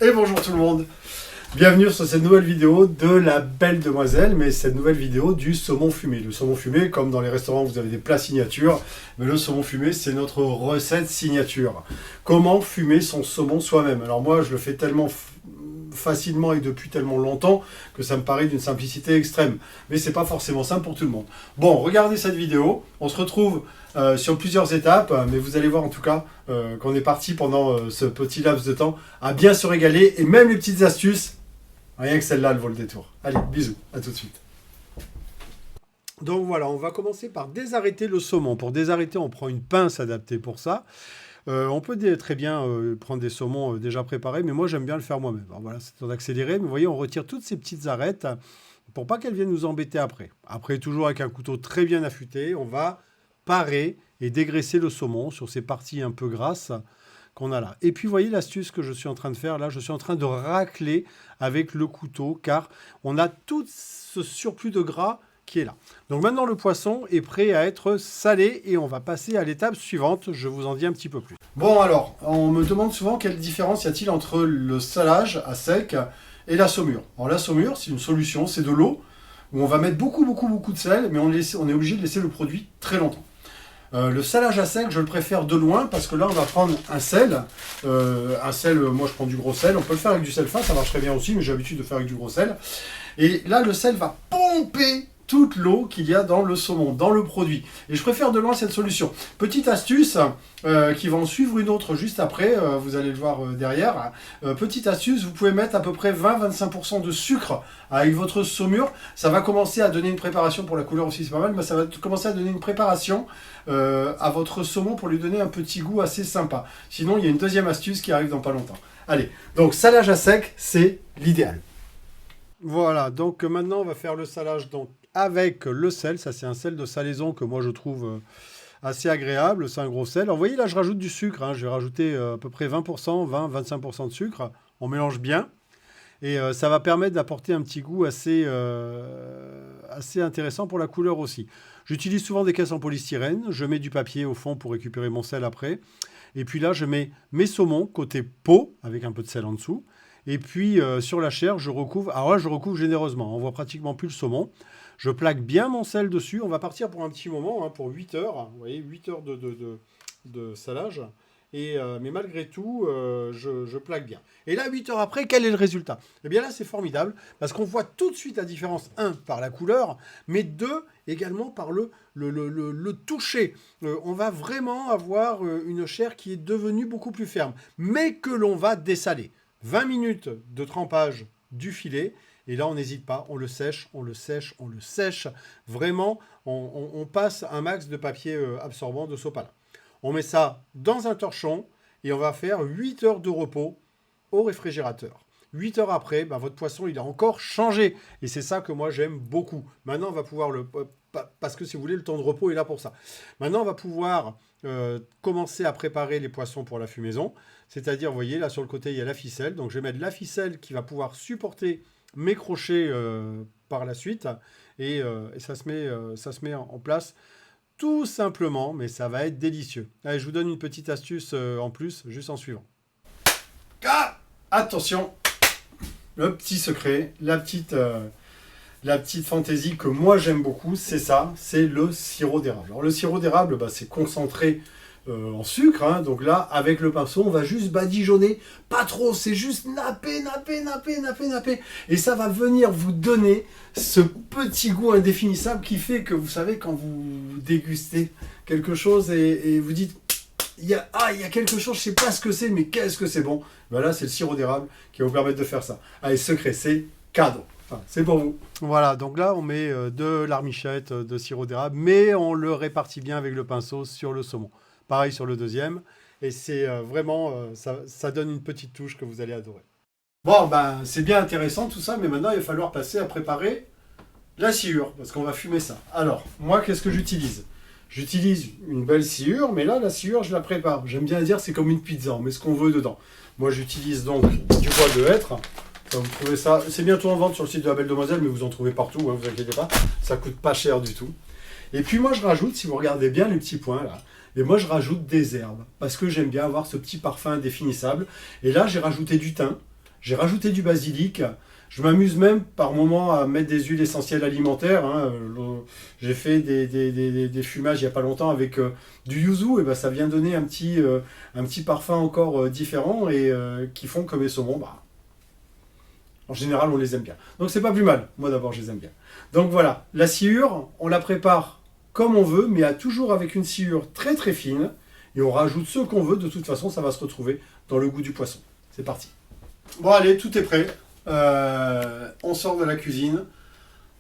Et bonjour tout le monde, bienvenue sur cette nouvelle vidéo de la belle demoiselle, mais cette nouvelle vidéo du saumon fumé. Le saumon fumé, comme dans les restaurants vous avez des plats signature, mais le saumon fumé c'est notre recette signature. Comment fumer son saumon soi-même? Alors moi je le fais tellement facilement et depuis tellement longtemps que ça me paraît d'une simplicité extrême. Mais c'est pas forcément simple pour tout le monde. Bon, regardez cette vidéo, on se retrouve sur plusieurs étapes, mais vous allez voir en tout cas qu'on est parti pendant ce petit laps de temps à bien se régaler et même les petites astuces, rien que celle-là elle vaut le détour. Allez, bisous, à tout de suite. Donc voilà, on va commencer par désarrêter le saumon. Pour désarrêter, on prend une pince adaptée pour ça. On peut très bien prendre des saumons déjà préparés, mais moi j'aime bien le faire moi-même. Alors voilà, c'est en accéléré, mais vous voyez, on retire toutes ces petites arêtes pour pas qu'elles viennent nous embêter après. Après, toujours avec un couteau très bien affûté, on va parer et dégraisser le saumon sur ces parties un peu grasses qu'on a là. Et puis, vous voyez l'astuce que je suis en train de faire là, je suis en train de racler avec le couteau, car on a tout ce surplus de gras qui est là. Donc maintenant le poisson est prêt à être salé et on va passer à l'étape suivante, je vous en dis un petit peu plus. Bon alors, on me demande souvent quelle différence y a-t-il entre le salage à sec et la saumure. Alors la saumure c'est une solution, c'est de l'eau où on va mettre beaucoup de sel, mais on est obligé de laisser le produit très longtemps. Le salage à sec, je le préfère de loin parce que là on va prendre un sel, moi je prends du gros sel, on peut le faire avec du sel fin, ça marcherait bien aussi, mais j'ai l'habitude de faire avec du gros sel. Et là le sel va pomper toute l'eau qu'il y a dans le saumon, dans le produit. Et je préfère de loin cette solution. Petite astuce qui va en suivre une autre juste après, vous allez le voir derrière. Petite astuce, vous pouvez mettre à peu près 20-25% de sucre avec votre saumure. Ça va commencer à donner une préparation, pour la couleur aussi c'est pas mal, mais ça va commencer à donner une préparation à votre saumon pour lui donner un petit goût assez sympa. Sinon, il y a une deuxième astuce qui arrive dans pas longtemps. Allez, donc salage à sec, c'est l'idéal. Voilà, donc maintenant on va faire le salage donc avec le sel. Ça c'est un sel de salaison que moi je trouve assez agréable, c'est un gros sel. Alors vous voyez là je rajoute du sucre, hein. Je vais rajouter à peu près 20%, 20-25% de sucre. On mélange bien et ça va permettre d'apporter un petit goût assez intéressant pour la couleur aussi. J'utilise souvent des caisses en polystyrène, je mets du papier au fond pour récupérer mon sel après. Et puis là je mets mes saumons côté peau avec un peu de sel en dessous. Et puis sur la chair, je recouvre. Alors là, je recouvre généreusement. On voit pratiquement plus le saumon. Je plaque bien mon sel dessus. On va partir pour un petit moment, hein, pour 8 heures. Vous voyez, 8 heures de salage. Mais malgré tout, je plaque bien. Et là, 8 heures après, quel est le résultat? Eh bien là, c'est formidable. Parce qu'on voit tout de suite la différence. 1, par la couleur. Mais 2, également par le toucher. On va vraiment avoir une chair qui est devenue beaucoup plus ferme. Mais que l'on va dessaler. 20 minutes de trempage du filet. Et là, on n'hésite pas, on le sèche, on le sèche, on le sèche. Vraiment, on passe un max de papier absorbant de sopalin. On met ça dans un torchon et on va faire 8 heures de repos au réfrigérateur. 8 heures après, votre poisson, il a encore changé. Et c'est ça que moi, j'aime beaucoup. Maintenant, on va pouvoir parce que si vous voulez, le temps de repos est là pour ça. Maintenant, on va pouvoir commencer à préparer les poissons pour la fumaison. C'est-à-dire, vous voyez, là sur le côté, il y a la ficelle. Donc, je vais mettre la ficelle qui va pouvoir supporter mes crochets par la suite. Et ça se met en place tout simplement, mais ça va être délicieux. Allez, je vous donne une petite astuce en plus, juste en suivant. Ah, attention, le petit secret, la petite fantaisie que moi j'aime beaucoup, c'est ça, c'est le sirop d'érable. Alors le sirop d'érable, c'est concentré en sucre, hein. Donc là, avec le pinceau, on va juste badigeonner, pas trop, c'est juste napper. Et ça va venir vous donner ce petit goût indéfinissable qui fait que, vous savez, quand vous dégustez quelque chose et vous dites, il y a quelque chose, je sais pas ce que c'est, mais qu'est-ce que c'est bon. Là, c'est le sirop d'érable qui va vous permettre de faire ça. Allez, secret, c'est cadeau. Enfin, c'est pour vous. Voilà, donc là, on met de l'armichette, de sirop d'érable, mais on le répartit bien avec le pinceau sur le saumon. Pareil sur le deuxième. Et c'est vraiment, ça donne une petite touche que vous allez adorer. Bon, c'est bien intéressant tout ça, mais maintenant, il va falloir passer à préparer la sciure, parce qu'on va fumer ça. Alors, moi, qu'est-ce que j'utilise? J'utilise une belle sciure, mais là, la sciure, je la prépare. J'aime bien dire, c'est comme une pizza, on met ce qu'on veut dedans. Moi, j'utilise donc du bois de hêtre. Vous trouvez ça, c'est bientôt en vente sur le site de la Belle Demoiselle, mais vous en trouvez partout, hein, vous inquiétez pas. Ça coûte pas cher du tout. Et puis moi je rajoute, si vous regardez bien les petits points là, et moi je rajoute des herbes, parce que j'aime bien avoir ce petit parfum indéfinissable. Et là j'ai rajouté du thym, j'ai rajouté du basilic, je m'amuse même par moments à mettre des huiles essentielles alimentaires. Hein. J'ai fait des fumages il n'y a pas longtemps avec du yuzu, et ben ça vient donner un petit parfum encore différent, et qui font que mes saumons, bah, en général on les aime bien. Donc c'est pas plus mal, moi d'abord je les aime bien. Donc voilà, la sciure, on la prépare comme on veut, mais toujours avec une sciure très très fine, et on rajoute ce qu'on veut, de toute façon ça va se retrouver dans le goût du poisson. C'est parti. Bon allez, tout est prêt. On sort de la cuisine,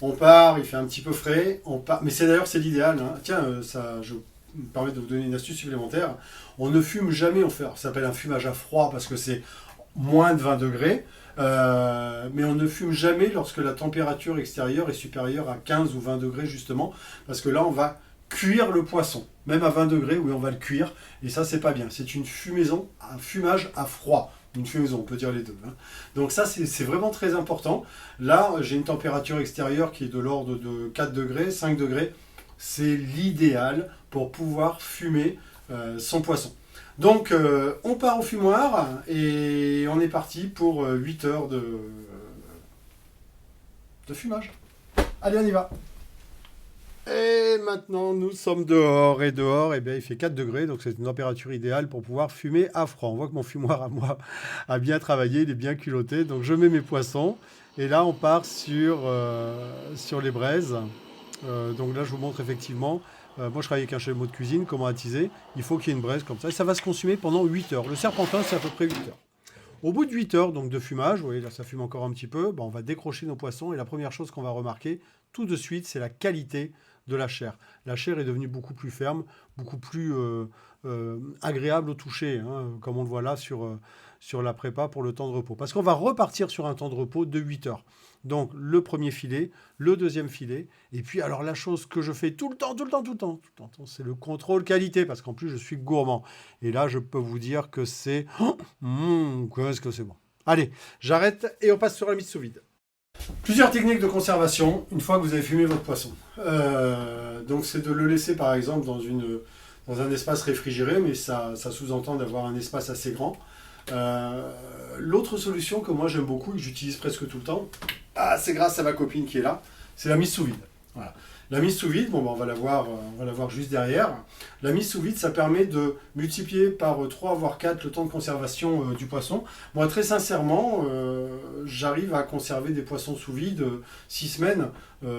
on part, il fait un petit peu frais, on part, mais d'ailleurs c'est l'idéal. Hein. Tiens, je me permets de vous donner une astuce supplémentaire. On ne fume jamais, ça s'appelle un fumage à froid parce que c'est moins de 20 degrés, mais on ne fume jamais lorsque la température extérieure est supérieure à 15 ou 20 degrés justement, parce que là on va cuire le poisson, même à 20 degrés, oui on va le cuire, et ça c'est pas bien, c'est une fumaison, un fumage à froid. Une fumaison, on peut dire les deux. Hein. Donc ça, c'est vraiment très important. Là, j'ai une température extérieure qui est de l'ordre de 4 degrés, 5 degrés. C'est l'idéal pour pouvoir fumer son poisson. Donc, on part au fumoir et on est parti pour 8 heures de fumage. Allez, on y va. Et maintenant, nous sommes dehors. Et dehors, eh bien, il fait 4 degrés. Donc, c'est une température idéale pour pouvoir fumer à froid. On voit que mon fumoir à moi a bien travaillé. Il est bien culotté. Donc, je mets mes poissons. Et là, on part sur les braises. Donc là, je vous montre effectivement. Moi, je travaille avec un chalumeau de cuisine. Comment attiser? Il faut qu'il y ait une braise comme ça. Et ça va se consumer pendant 8 heures. Le serpentin, c'est à peu près 8 heures. Au bout de 8 heures donc, de fumage, vous voyez, là, ça fume encore un petit peu. On va décrocher nos poissons. Et la première chose qu'on va remarquer tout de suite, c'est la qualité de la chair. La chair est devenue beaucoup plus ferme, beaucoup plus agréable au toucher, hein, comme on le voit là sur la prépa pour le temps de repos. Parce qu'on va repartir sur un temps de repos de 8 heures. Donc le premier filet, le deuxième filet, et puis alors la chose que je fais tout le temps, c'est le contrôle qualité, parce qu'en plus je suis gourmand. Et là je peux vous dire que c'est... qu'est-ce que c'est bon. Allez, j'arrête et on passe sur la mise sous vide. Plusieurs techniques de conservation une fois que vous avez fumé votre poisson. Donc c'est de le laisser par exemple dans un espace réfrigéré, mais ça sous-entend d'avoir un espace assez grand. L'autre solution que moi j'aime beaucoup et que j'utilise presque tout le temps, c'est grâce à ma copine qui est là, c'est la mise sous vide. Voilà. La mise sous vide, on va la voir juste derrière. La mise sous vide, ça permet de multiplier par 3 voire 4 le temps de conservation du poisson. Moi, très sincèrement, j'arrive à conserver des poissons sous vide 6 semaines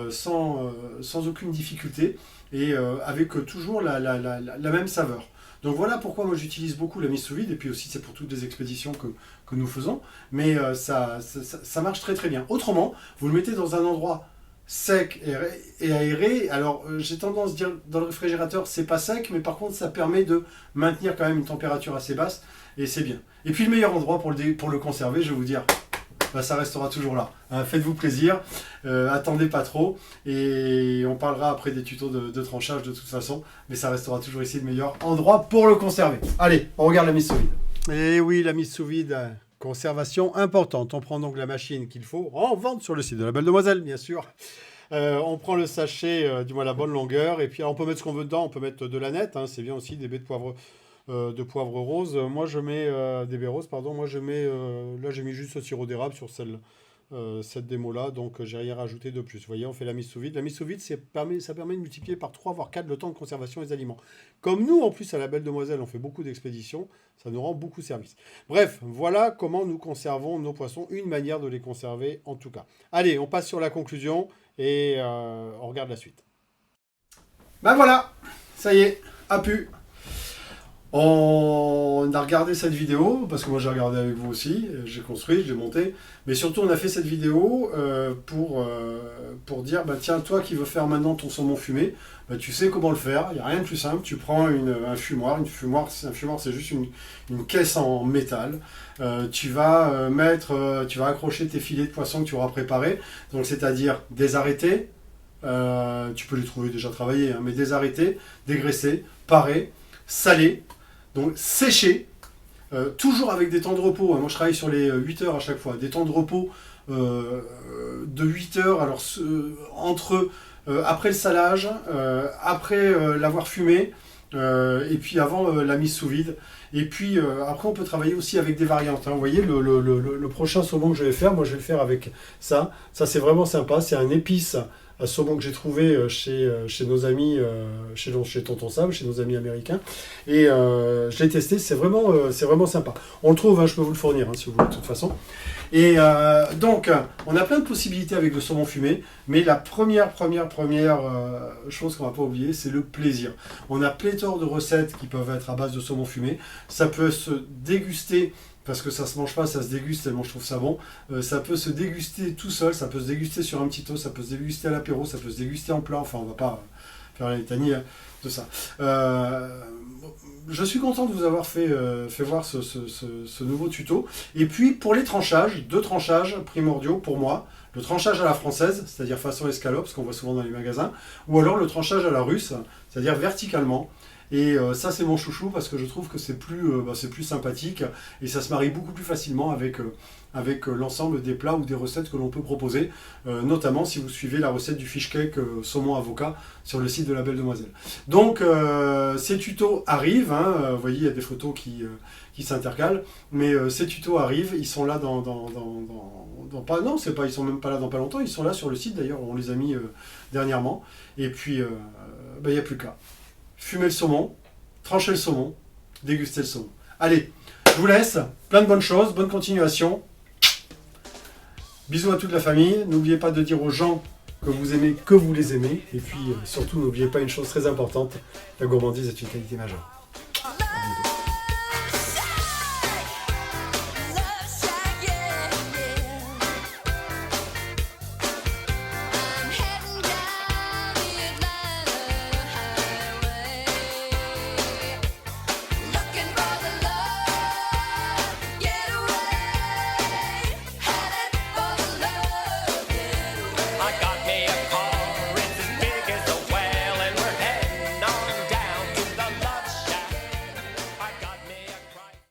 sans aucune difficulté et avec toujours la même saveur. Donc voilà pourquoi moi j'utilise beaucoup la mise sous vide, et puis aussi c'est pour toutes les expéditions que nous faisons, mais ça marche très très bien. Autrement, vous le mettez dans un endroit sec et aéré. Alors j'ai tendance à dire dans le réfrigérateur c'est pas sec, mais par contre ça permet de maintenir quand même une température assez basse, et c'est bien. Et puis le meilleur endroit pour le conserver, je vais vous dire, ça restera toujours là. Hein, faites-vous plaisir, attendez pas trop, et on parlera après des tutos de tranchage de toute façon, mais ça restera toujours ici le meilleur endroit pour le conserver. Allez, on regarde la mise sous vide. Et oui, la mise sous vide, conservation importante. On prend donc la machine qu'il faut en vente sur le site de La Belle Demoiselle, bien sûr. On prend le sachet, du moins la bonne longueur, et puis alors, on peut mettre ce qu'on veut dedans, on peut mettre de l'aneth, hein, c'est bien aussi, des baies de poivre rose. Moi je mets des baies roses, pardon. Moi je mets, là j'ai mis juste le sirop d'érable sur cette démo-là, donc j'ai rien rajouté de plus. Vous voyez, on fait la mise sous vide. La mise sous vide, ça permet de multiplier par 3 voire 4 le temps de conservation des aliments. Comme nous, en plus, à La Belle Demoiselle, on fait beaucoup d'expéditions, ça nous rend beaucoup service. Bref, voilà comment nous conservons nos poissons, une manière de les conserver en tout cas. Allez, on passe sur la conclusion et on regarde la suite. Ben voilà, ça y est, a pu. On a regardé cette vidéo, parce que moi j'ai regardé avec vous aussi, j'ai construit, j'ai monté, mais surtout on a fait cette vidéo pour dire, tiens, toi qui veux faire maintenant ton saumon fumé, tu sais comment le faire, il n'y a rien de plus simple, tu prends un fumoir, un fumoir c'est juste une caisse en métal, tu vas accrocher tes filets de poisson que tu auras préparés, donc c'est-à-dire des arrêtés, tu peux les trouver déjà travaillés, hein, mais des arrêtés, dégraissés, parés, salés, donc sécher, toujours avec des temps de repos. Moi je travaille sur les 8 heures à chaque fois, des temps de repos de 8 heures, alors entre après le salage, après l'avoir fumé, et puis avant la mise sous vide. Et puis après, on peut travailler aussi avec des variantes, hein. Vous voyez, le prochain saumon que je vais faire, moi je vais le faire avec ça. Ça, c'est vraiment sympa. C'est un épice à saumon que j'ai trouvé chez nos amis, chez Tonton Sam, chez nos amis américains. Et je l'ai testé, c'est vraiment sympa. On le trouve, hein, je peux vous le fournir, hein, si vous voulez, de toute façon. Et donc, on a plein de possibilités avec le saumon fumé, mais la première chose qu'on ne va pas oublier, c'est le plaisir. On a pléthore de recettes qui peuvent être à base de saumon fumé. Ça peut se déguster, parce que ça se mange pas, ça se déguste, tellement je trouve ça bon. Ça peut se déguster tout seul, ça peut se déguster sur un petit toast, ça peut se déguster à l'apéro, ça peut se déguster en plat, enfin on va pas faire la litanie de ça. Je suis content de vous avoir fait voir ce nouveau tuto. Et puis pour les tranchages, 2 tranchages primordiaux pour moi. Le tranchage à la française, c'est-à-dire façon escalope, ce qu'on voit souvent dans les magasins, ou alors le tranchage à la russe, c'est-à-dire verticalement. Et ça, c'est mon chouchou parce que je trouve que c'est plus sympathique et ça se marie beaucoup plus facilement avec l'ensemble des plats ou des recettes que l'on peut proposer, notamment si vous suivez la recette du fish cake saumon avocat sur le site de La Belle Demoiselle. Donc, ces tutos arrivent, hein, vous voyez, il y a des photos qui s'intercalent, mais ces tutos arrivent, ils sont là pas, non, c'est pas, ils sont même pas là dans pas longtemps, ils sont là sur le site d'ailleurs, on les a mis dernièrement, et puis il n'y a plus qu'à. Fumer le saumon, trancher le saumon, déguster le saumon. Allez, je vous laisse, plein de bonnes choses, bonne continuation. Bisous à toute la famille, n'oubliez pas de dire aux gens que vous aimez, que vous les aimez. Et puis surtout, n'oubliez pas une chose très importante, la gourmandise est une qualité majeure.